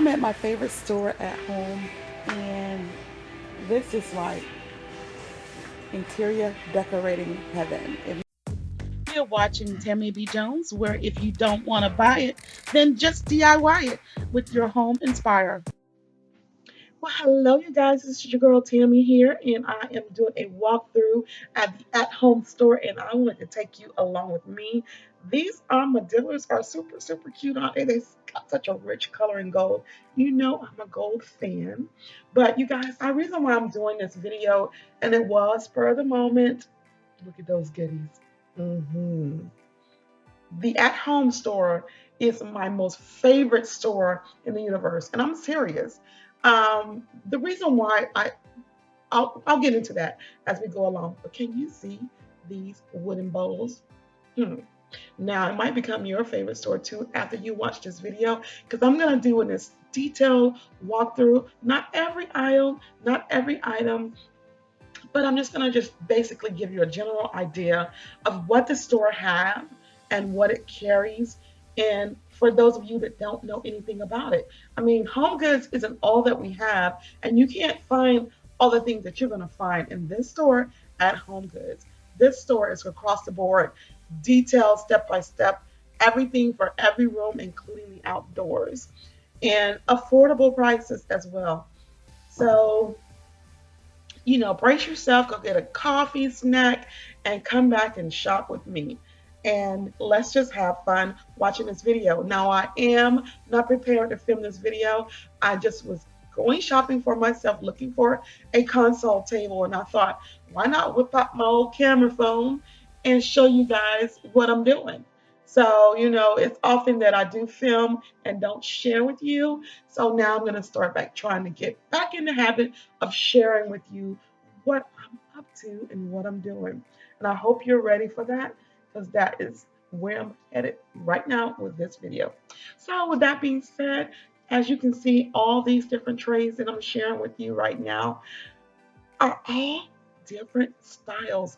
I'm at my favorite store at home, and this is like interior decorating heaven. If you're watching Tammy B. Jones, where if you don't want to buy it, then just DIY it with your home Inspire. Well, hello, you guys. This is your girl Tammy here, and I am doing a walkthrough at the at-home store, and I wanted to take you along with me. These armadillos are super, super cute, aren't they? They got such a rich color in gold. You know I'm a gold fan. But you guys, the reason why I'm doing this video, and it was spur of the moment. Look at those goodies. The at-home store is my most favorite store in the universe, and I'm serious. The reason why I'll get into that as we go along. But can you see these wooden bowls? Hmm. Now it might become your favorite store too after you watch this video, because I'm gonna do in this detailed walkthrough. Not every aisle, not every item, but I'm just gonna just basically give you a general idea of what the store has and what it carries. And for those of you that don't know anything about it, I mean, home goods isn't all that we have, and you can't find all the things that you're gonna find in this store at Home Goods. This store is across the board, detailed step by step, everything for every room, including the outdoors, and affordable prices as well. So brace yourself, go get a coffee, snack, and come back and shop with me. And let's just have fun watching this video. Now, I am not prepared to film this video. I just was going shopping for myself, looking for a console table, and I thought, why not whip out my old camera phone and show you guys what I'm doing? So, it's often that I do film and don't share with you. So now I'm going to start back trying to get back in the habit of sharing with you what I'm up to and what I'm doing. And I hope you're ready for that, because that is where I'm headed right now with this video. So with that being said, as you can see, all these different trays that I'm sharing with you right now are all different styles.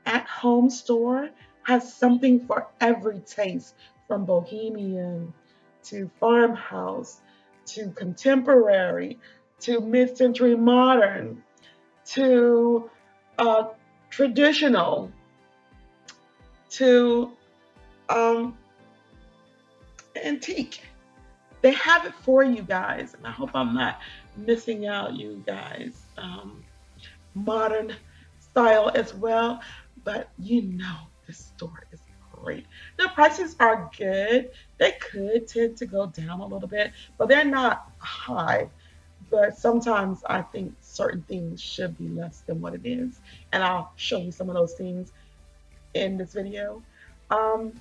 At home store has something for every taste, from bohemian to farmhouse to contemporary to mid-century modern to uh, traditional to um, antique. They have it for you guys, and I hope I'm not missing out, you guys. Modern style as well, but the store is great. The prices are good. They could tend to go down a little bit, but they're not high. But sometimes I think certain things should be less than what it is, and I'll show you some of those things in this video. Um,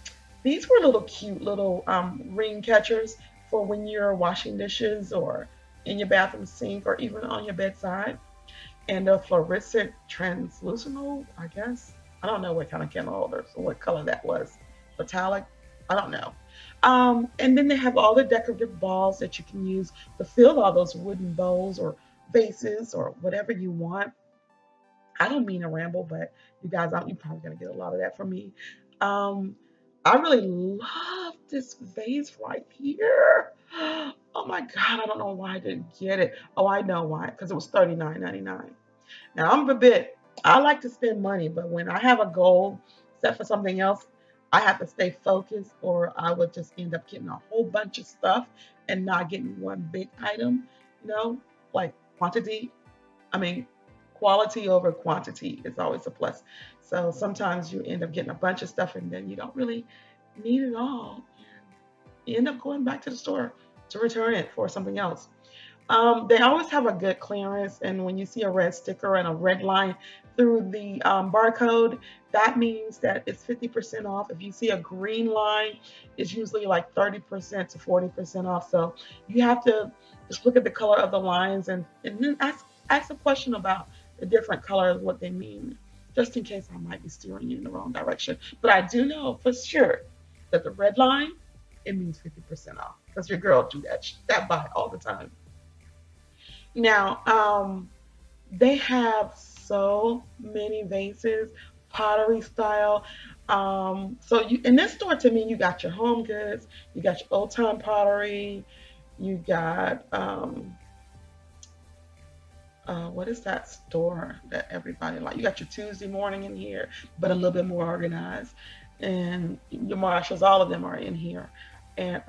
these were little cute little ring catchers for when you're washing dishes or in your bathroom sink or even on your bedside. And a fluorescent translucent, I guess. I don't know what kind of candle holder, so what color that was. Metallic, I don't know. And then they have all the decorative balls that you can use to fill all those wooden bowls or vases or whatever you want. I don't mean to ramble, but you guys, you're probably gonna get a lot of that from me. Um, I really love this vase right here. Oh my God, I don't know why I didn't get it. Oh, I know why, because it was $39.99. Now I like to spend money, but when I have a goal set for something else, I have to stay focused, or I would just end up getting a whole bunch of stuff and not getting one big item, you know, like quantity. I mean, quality over quantity is always a plus. So sometimes you end up getting a bunch of stuff and then you don't really need it all. You end up going back to the store to return it for something else. They always have a good clearance, and when you see a red sticker and a red line through the barcode, that means that it's 50% off. If you see a green line, it's usually like 30% to 40% off. So you have to just look at the color of the lines and then ask a question about the different colors, what they mean, just in case I might be steering you in the wrong direction. But I do know for sure that the red line, it means 50% off, because your girl do that buy all the time. Now, they have so many vases, pottery style. So you in this store, to me, you got your home goods, you got your old time pottery, You got what is that store that everybody like? You got your Tuesday morning in here, but a little bit more organized. And your Marshalls, all of them are in here. And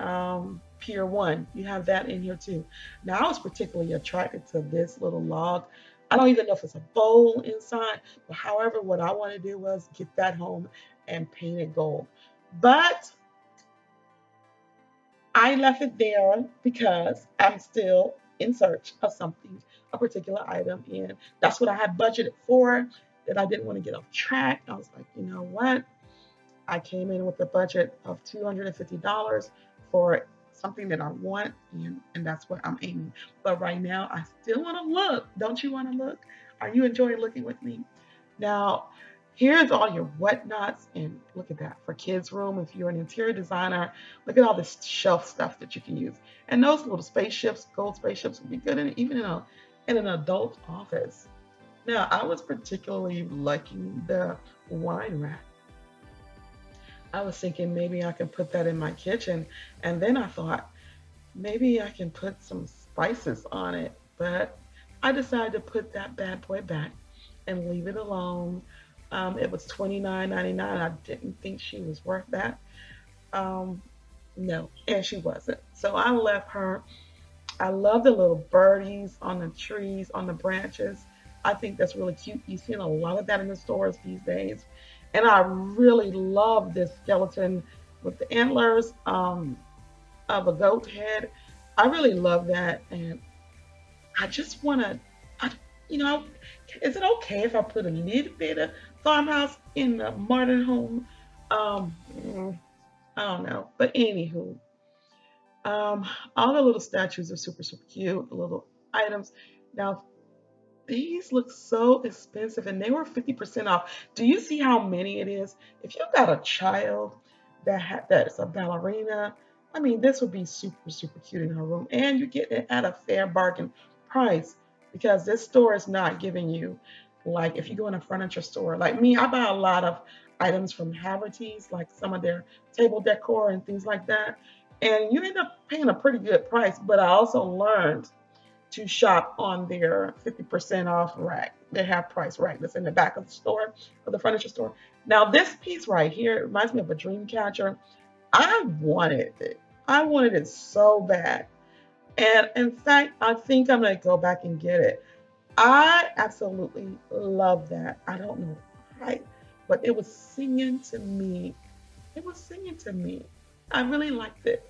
Pier One, you have that in here too. Now I was particularly attracted to this little log. I don't even know if it's a bowl inside, but however, what I want to do was get that home and paint it gold. But I left it there because I'm still in search of something, a particular item, and that's what I had budgeted for. That I didn't want to get off track. I was like, you know what? I came in with a budget of $250 for something that I want, and that's what I'm aiming. But right now, I still want to look. Don't you want to look? Are you enjoying looking with me? Now, here's all your whatnots, and look at that for kids' room. If you're an interior designer, look at all this shelf stuff that you can use. And those little spaceships, gold spaceships, would be good even in an adult office. Now, I was particularly liking the wine rack. I was thinking maybe I could put that in my kitchen, and then I thought maybe I can put some spices on it, but I decided to put that bad boy back and leave it alone. It was $29.99. I didn't think she was worth that. Um, no, and she wasn't. So I left her. I love the little birdies on the trees, on the branches. I think that's really cute. You've seen a lot of that in the stores these days. And I really love this skeleton with the antlers of a goat head. I really love that. And I just want to, you know, is it okay if I put a little bit of farmhouse in the modern home? I don't know. But anywho, um, all the little statues are super, super cute, the little items. Now, these look so expensive and they were 50% off. Do you see how many it is? If you got a child that's a ballerina, I mean, this would be super, super cute in her room. And you get it at a fair bargain price because this store is not giving you, like, if you go in a furniture store, like me, I buy a lot of items from Haverty's, like some of their table decor and things like that. And you end up paying a pretty good price. But I also learned to shop on their 50% off rack, their half price rack that's in the back of the store, of the furniture store. Now, this piece right here reminds me of a dream catcher. I wanted it. I wanted it so bad. And in fact, I think I'm going to go back and get it. I absolutely love that. I don't know why, but it was singing to me. It was singing to me. I really liked it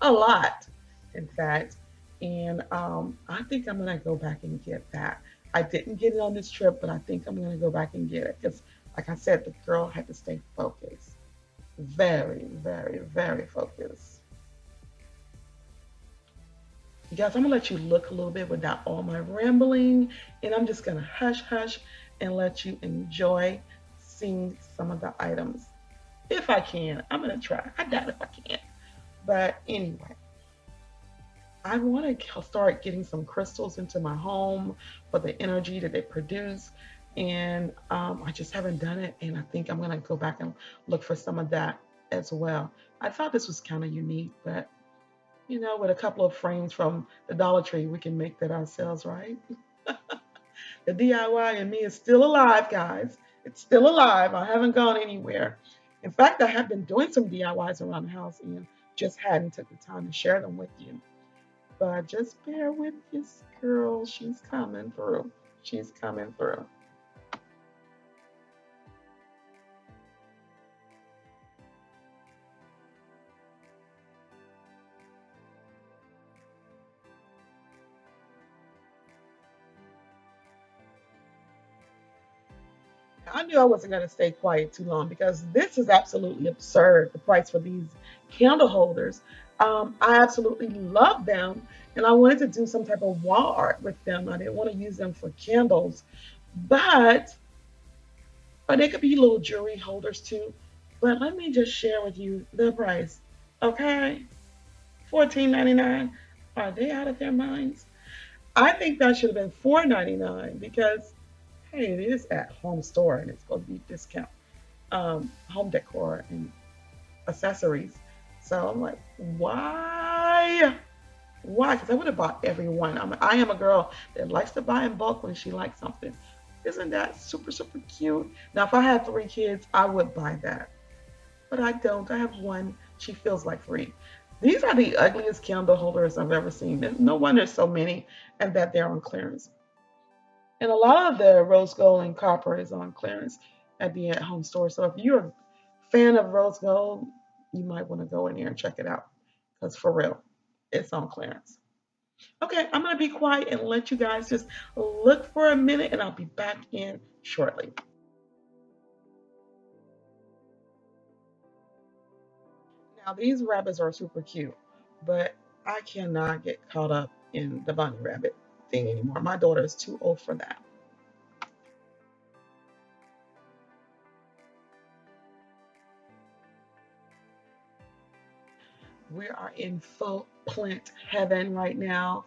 a lot, in fact. And I think I'm gonna go back and get that. I didn't get it on this trip, but I think I'm gonna go back and get it because, like I said, the girl had to stay focused, very, very, very focused. You guys, I'm gonna let you look a little bit without all my rambling, and I'm just gonna hush, hush, and let you enjoy seeing some of the items. If I can, I'm gonna try. I doubt if I can, but anyway. I want to start getting some crystals into my home for the energy that they produce. And I just haven't done it. And I think I'm going to go back and look for some of that as well. I thought this was kind of unique, but with a couple of frames from the Dollar Tree, we can make that ourselves, right? The DIY in me is still alive, guys. It's still alive. I haven't gone anywhere. In fact, I have been doing some DIYs around the house and just hadn't took the time to share them with you. But just bear with this girl. She's coming through. She's coming through. I knew I wasn't going to stay quiet too long because this is absolutely absurd, the price for these candle holders. I absolutely love them, and I wanted to do some type of wall art with them. I didn't want to use them for candles, but or they could be little jewelry holders too. But let me just share with you the price. Okay, 14.99. Are they out of their minds? I think that should have been 4.99 because hey, it is at home store and it's going to be discount. Home decor and accessories. So I'm like, why? Why? Because I would have bought every one. I am a girl that likes to buy in bulk when she likes something. Isn't that super, super cute? Now, if I had three kids, I would buy that. But I don't. I have one. She feels like three. These are the ugliest candle holders I've ever seen. No wonder so many and that they're on clearance. And a lot of the rose gold and copper is on clearance at the at home store. So if you're a fan of rose gold, you might want to go in there and check it out. Because for real, it's on clearance. Okay, I'm going to be quiet and let you guys just look for a minute and I'll be back in shortly. Now, these rabbits are super cute, but I cannot get caught up in the bunny rabbit thing anymore. My daughter is too old for that. We are in full plant heaven right now.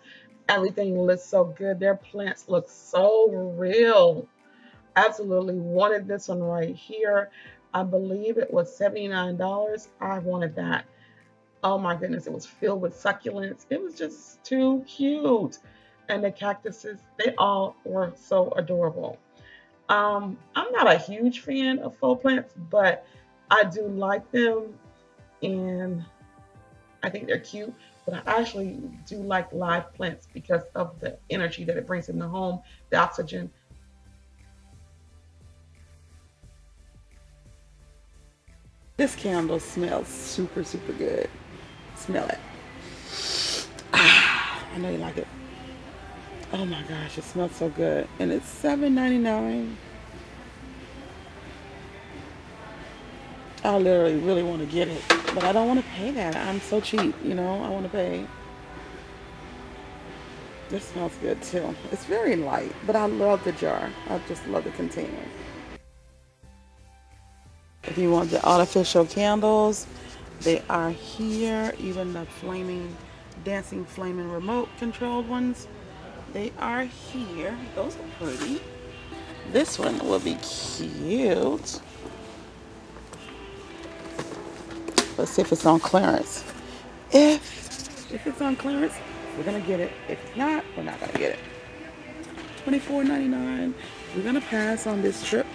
Everything looks so good. Their plants look so real. Absolutely wanted this one right here. I believe it was $79. I wanted that. Oh my goodness, it was filled with succulents. It was just too cute. And the cactuses, they all were so adorable. I'm not a huge fan of faux plants, but I do like them and I think they're cute. But I actually do like live plants because of the energy that it brings in the home, the oxygen. This candle smells super, super good. Smell it. Ah, I know you like it. Oh my gosh, it smells so good. And it's $7.99. I literally really want to get it, but I don't want to pay that. I'm so cheap, you know. I want to pay. This smells good too. It's very light, but I love the jar. I just love the container. If you want the artificial candles, they are here. Even the flaming, dancing, flaming remote controlled ones, they are here. Those are pretty. This one will be cute. Let's see if it's on clearance. If it's on clearance, we're gonna get it. If it's not, we're not gonna get it. $24.99. We're gonna pass on this trip.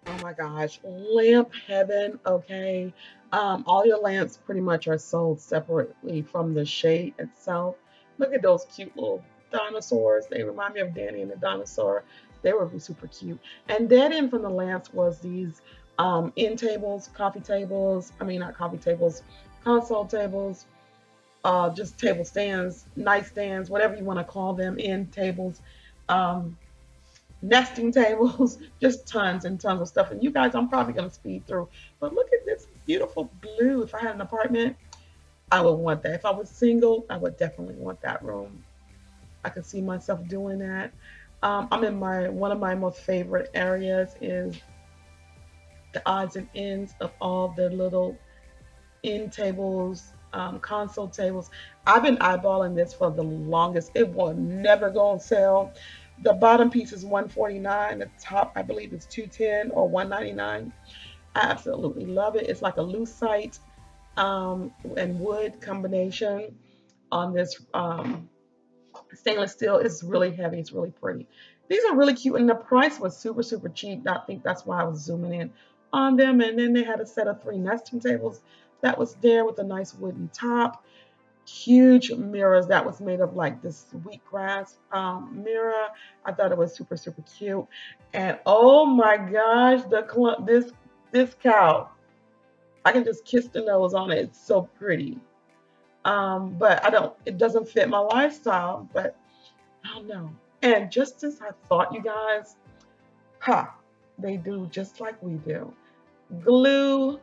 Oh my gosh, lamp heaven. Okay. All your lamps pretty much are sold separately from the shade itself. Look at those cute little dinosaurs. They remind me of Danny and the dinosaur. They were super cute. And dead in from the lamps was these end tables, coffee tables. I mean, not coffee tables, console tables, just table stands, nightstands, whatever you want to call them, end tables. Um, Nesting tables, just tons and tons of stuff. And you guys, I'm probably going to speed through. But look at this beautiful blue. If I had an apartment, I would want that. If I was single, I would definitely want that room. I could see myself doing that. I'm in my one of my most favorite areas is the odds and ends of all the little end tables, console tables. I've been eyeballing this for the longest. It will never go on sale. The bottom piece is 149. The top, I believe, is 210 or 199. I absolutely love it. It's like a lucite and wood combination on this stainless steel. It's really heavy. It's really pretty. These are really cute, and the price was super, super cheap. I think that's why I was zooming in on them. And then they had a set of three nesting tables that was there with a nice wooden top, huge mirrors that was made of like this wheatgrass mirror. I thought it was super, super cute. And oh my gosh, this cow, I can just kiss the nose on it. It's so pretty. But I don't. It doesn't fit my lifestyle. But I don't know. And just as I thought, you guys, ha, they do just like we do. Glue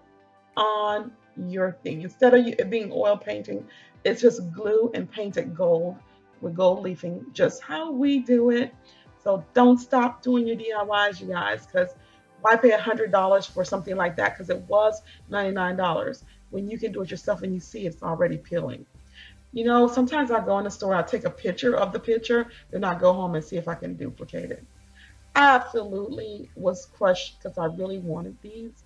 on your thing. Instead of it being oil painting, it's just glue and paint it gold with gold leafing, just how we do it. So don't stop doing your DIYs, you guys, because why pay $100 for something like that? Because it was $99 when you can do it yourself and you see it's already peeling. You know, sometimes I go in the store, I take a picture of the picture, then I go home and see if I can duplicate it. I absolutely was crushed because I really wanted these.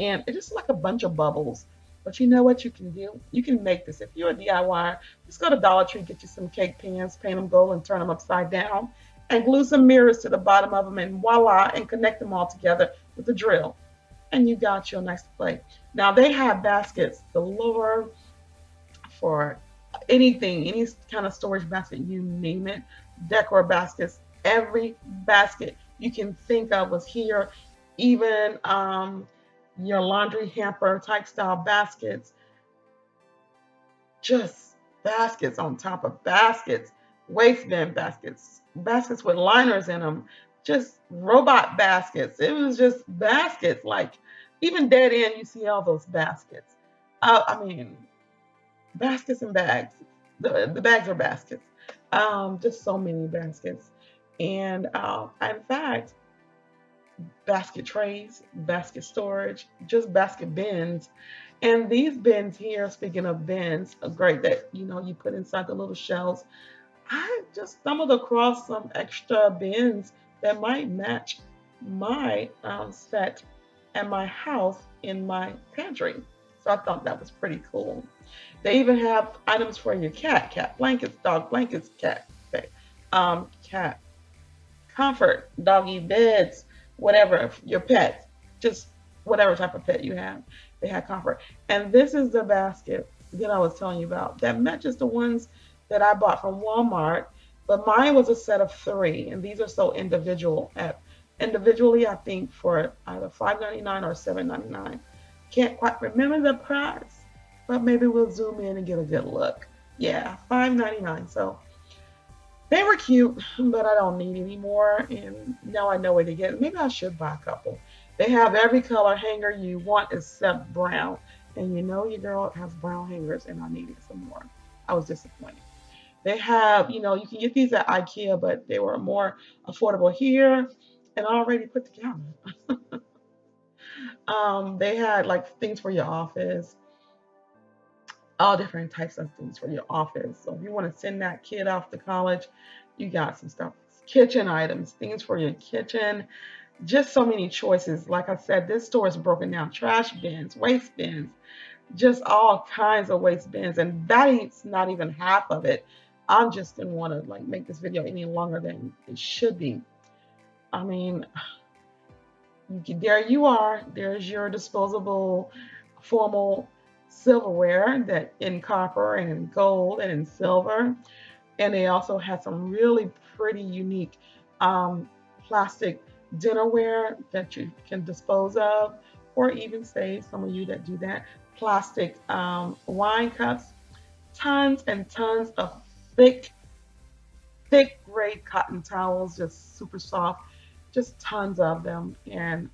And it's just like a bunch of bubbles. But you know what you can do? You can make this. If you're a DIYer, just go to Dollar Tree, get you some cake pans, paint them gold, and turn them upside down, and glue some mirrors to the bottom of them, and voila, and connect them all together with a drill. And you got your nice play. Now they have baskets galore for anything, any kind of storage basket, you name it. Decor baskets, every basket you can think of was here. Even your laundry hamper type style baskets, just baskets on top of baskets, waistband baskets, baskets with liners in them, just robot baskets. It was just baskets, like even dead end, you see all those baskets. I mean, baskets and bags. The bags are baskets. Just so many baskets. And in fact, basket trays, basket storage, just basket bins. And these bins here, speaking of bins, are great that you put inside the little shelves. I just stumbled across some extra bins that might match my set and my house in my pantry. So I thought that was pretty cool. They even have items for your cat blankets, dog blankets, cat comfort, doggy beds, whatever, your pet, just whatever type of pet you have, they have comfort. And this is the basket that I was telling you about that matches the ones that I bought from Walmart, but mine was a set of three, and these are so individual. At individually, I think for either $5.99 or $7.99. Can't quite remember the price, but maybe we'll zoom in and get a good look. Yeah, $5.99. So they were cute, but I don't need any more. And now I know where to get it. Maybe I should buy a couple. They have every color hanger you want except brown. And your girl has brown hangers, and I needed some more. I was disappointed. They have, you can get these at IKEA, but they were more affordable here and already put together. They had like things for your office, all different types of things for your office. So if you want to send that kid off to college, you got some stuff. Kitchen items, things for your kitchen. Just so many choices. Like I said, this store is broken down. Trash bins, waste bins, just all kinds of waste bins. And that's not even half of it. I just didn't want to like make this video any longer than it should be. I mean, there you are. There's your disposable formal silverware that in copper and in gold and in silver. And they also had some really pretty unique plastic dinnerware that you can dispose of or even save. Some of you that do that. Plastic wine cups, tons and tons of thick, thick gray cotton towels, just super soft, just tons of them. And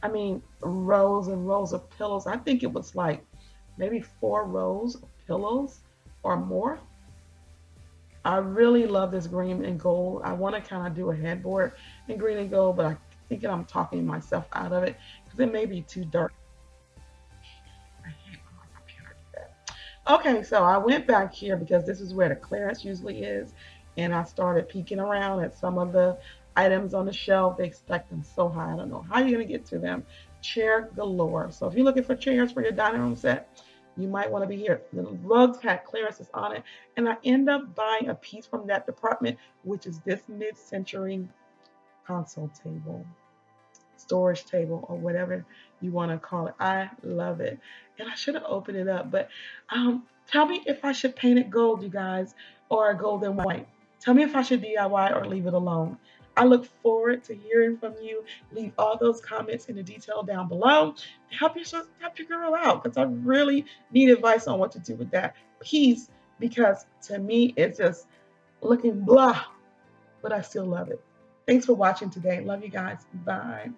I mean, rows and rows of pillows. I think it was like maybe 4 rows of pillows or more. I really love this green and gold. I want to kind of do a headboard in green and gold, but I think I'm talking myself out of it because it may be too dark. I hate when my computer do that. Okay, so I went back here because this is where the clearance usually is, and I started peeking around at some of the items on the shelf. They expect them so high. I don't know how you're gonna get to them. Chair galore. So if you're looking for chairs for your dining room set, you might want to be here. The rugs had clearances on it, and I end up buying a piece from that department, which is this mid-century console table, storage table, or whatever you want to call it. I love it. And I should have opened it up, but tell me if I should paint it gold, you guys, or gold and white. Tell me if I should DIY or leave it alone. I look forward to hearing from you. Leave all those comments in the detail down below. Help your girl out because I really need advice on what to do with that piece because to me it's just looking blah, but I still love it. Thanks for watching today. Love you guys. Bye.